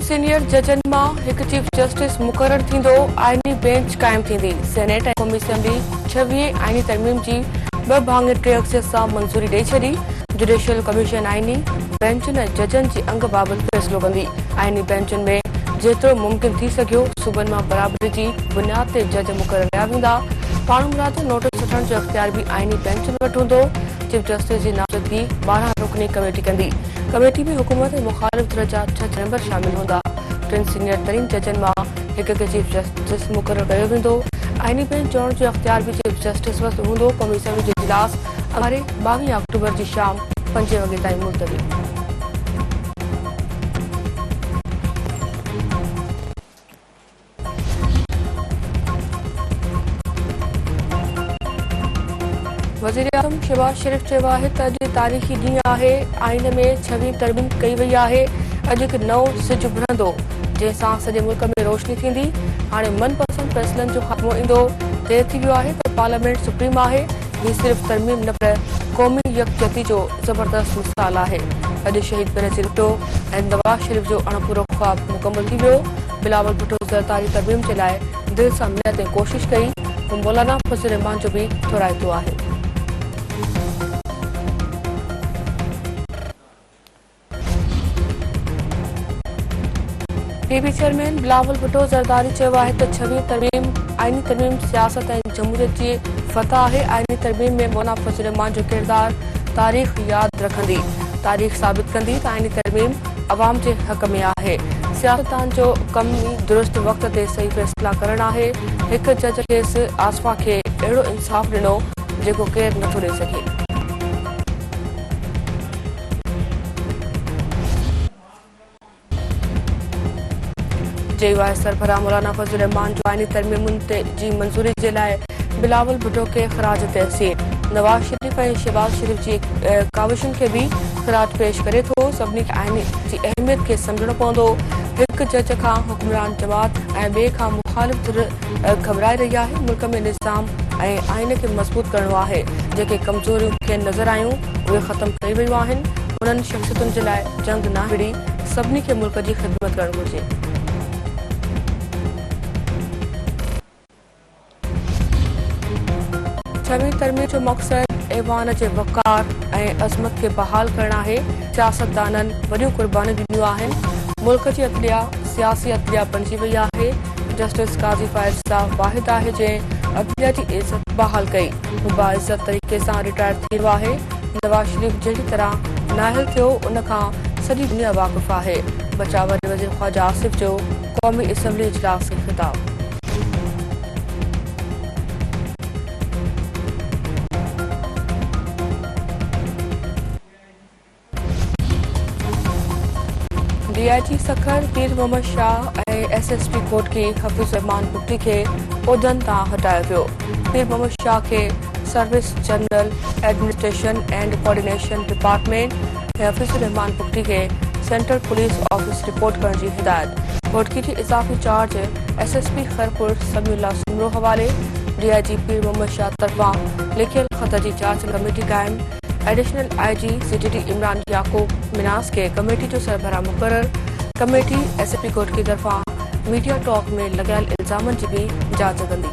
Senior जजनि मां हिकु chief justice मुक़ररु थींदो। आईनी बेंच क़ाइमु थींदी। सेनेट ऐं क़ौमी असेंबली 26 आईनी तरमीम जी 2 भाङे 3 अक्सियत सां मंज़ूरी ॾेई छॾी। जुडिशियल कमीशन आईनी बेंचुनि ऐं जजनि जी अंग बाबति फ़ैसिलो कंदी। आईनी बेंचुनि में जेतिरो मुमकिन थी सघियो सूबनि मां बराबरी जी बुनियाद ते जज मुक़ररु कया वेंदा। पाण मुराद नोटिस वठण जो अख़्तियार बि आईनी बेंचुनि वटि हूंदो। चीफ जस्टिस जी नामज़दगी 12 रुकनी कमेटी कंदी। कमेटी में हुकूमत ऐं मुख़ालिफ़ धिर जा 6 मेंबर शामिल हूंदा। 3 सीनियर तरीन जजनि मां हिक चीफ जस्टिस मुक़ररु कयो वेंदो। आईनी बेंच चवण जो अख़्तियार बि चीफ जस्टिस वटि हूंदो। क़ौमी असेंबली जो इजलास 22 अक्टूबर जी शाम 5 वॻे ताईं मुलतवी। वज़ीर आज़म शहबाज शरीफ़ चयो आहे त अॼु तारीख़ी ॾींहुं आहे। आइन में 26 तरमीम कई वई आहे। अॼु हिकु नओं सिज उभरंदो जंहिंसां सॼे मुल्क में रोशनी थींदी। हाणे मनपसंद फ़ैसिलनि जो ख़ात्मो ईंदो। तइ थी वियो आहे त पार्लियामेंट सुप्रीम आहे। हीउ सिर्फ़ तरमीम न पर क़ौमी यकजहती जो ज़बरदस्त मिसाल आहे। अॼु शहीद बेनज़ीर भुट्टो ऐं नवाज़ शरीफ़ जो अणपूरो ख़्वाब मुकमल थी वियो। बिलावल भुट्टो ज़रदारी तरमीम जे लाइ दिलि सां महिनत ऐं कोशिश कई। मौलाना फज़ल रहमान जो बि थोराइतो आहे। पीबी चेयरमैन बिलावल भुट्टो ज़रदारी चयो आहे त 26 तरमीम आईनी तरमीम सियासत ऐं जमहूरियत जी फतह आहे। आईनी तरमीम में मौलाना फज़ल रहमान जो किरदार तारीख़ यादि रखंदी। तारीख़ साबित कंदी त आईनी तरमीम अवाम जे हक़ में आहे। सियासतदान जो कमु दुरुस्त वक़्त ते सही फ़ैसिला करणु आहे। हिकु जज केस आसफा खे अहिड़ो इंसाफ़ ॾिनो जेको केरु नथो ॾेई सघे। जेयूआई सरबराह मौलाना फज़ल रहमान जो आईनी तरमीमुनि जी मंज़ूरी जे लाइ बिलावल भुट्टो खे ख़राज तहसीन। नवाज़ शरीफ़ ऐं शहबाज शरीफ़ जी काविशुनि खे बि ख़राज पेश करे थो। सभिनी खे आईन जी अहमियत खे सम्झणो पवंदो। हिकु जज खां हुक्मरान जमात ऐं ॿिए खां मुख़ालिफ़ धिर घबराए रही आहे। मुल्क में निज़ाम ऐं आईन खे मज़बूत करणो आहे। जेके कमज़ोरियूं खे नज़र आयूं उहे ख़तमु कई वयूं आहिनि। उन्हनि शख़्सियतुनि जे लाइ जंग न विड़ी। सभिनी खे मुल्क जी ख़िदमत करणु घुरिजे। छवीं तरमीम जो मक़सद ऐवान जे वक़ार ऐं अज़मत खे बहाल करणु आहे। सियासतदाननि वॾियूं कुर्बानियूं ॾिनियूं आहिनि। मुल्क जी अदलिया सियासी अदलिया बणिजी वई आहे। जस्टिस काज़ी फ़ाइज़ साहब वाहिद आहे जंहिं अदलिया जी इज़त बहाल कई। हू बाइज़त तरीक़े सां रिटायर थी वियो आहे। नवाज़ शरीफ़ जहिड़ी तरह नाहिल थियो उन खां सॼी दुनिया वाक़िफ़ आहे। बचाव वज़ीर ख़्वाजा आसिफ़ जो क़ौमी असेंबली इजलास खे ख़िताब। DIG सखर पीर मोहम्मद शाह ऐं SSP कोटकी हफ़ीज़ रहमान बुट्टी खे उहिदनि तां हटायो वियो। पीर मोहम्मद शाह खे service general administration and coordination department ऐं हफ़ीज़ रहमान बुट्टी खे सेंट्रल पुलिस ऑफिस रिपोर्ट करण जी हिदायत। कोटकी जी इज़ाफ़ी चार्ज SSP खैरपुर समीउल्लाह सुमरो हवाले। DIG पीर मोहम्मद शाह तरफ़ां लिखियल ख़त जी जांच कमेटी क़ाइमु। Additional IG CTD Imran Yaqoob Minhas के कमेटी जो सरबराह मुक़ररु। कमेटी SSP कोटकी तरफ़ां मीडिया टॉक में लॻियल इल्ज़ामनि जी बि जांच कंदी।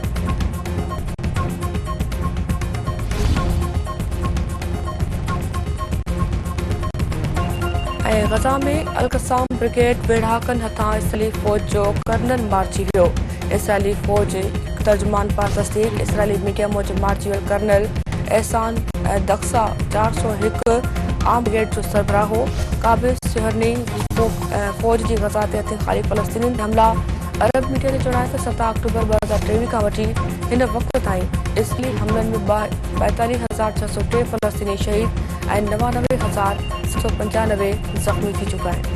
ऐं ग़ज़ा में अलक़साम ब्रिगेड वेढ़ाकनि हथां इसराइली फ़ौज जो कर्नल मारिजी वियो। इसराइली फ़ौज तर्जुमान पारां तस्दीक़। इसराइली मीडिया मूजिबि मारिजी वियल कर्नल एहसान दक्सा 401 आम ब्रिगेड जो सरबराह हो। काबिज़ सिहरनी फ़ौज जी ग़ज़ा ते हथें ख़ाली फ़लस्तीनी हमला। अरब मीडिया जो चवणु आहे त 7 अक्टूबर 2023 खां वठी हिन वक़्त ताईं इसराइली हमलनि में 42,603 फ़लस्तीनी शहीद ऐं 99,795 ज़ख़्मी थी चुका आहिनि।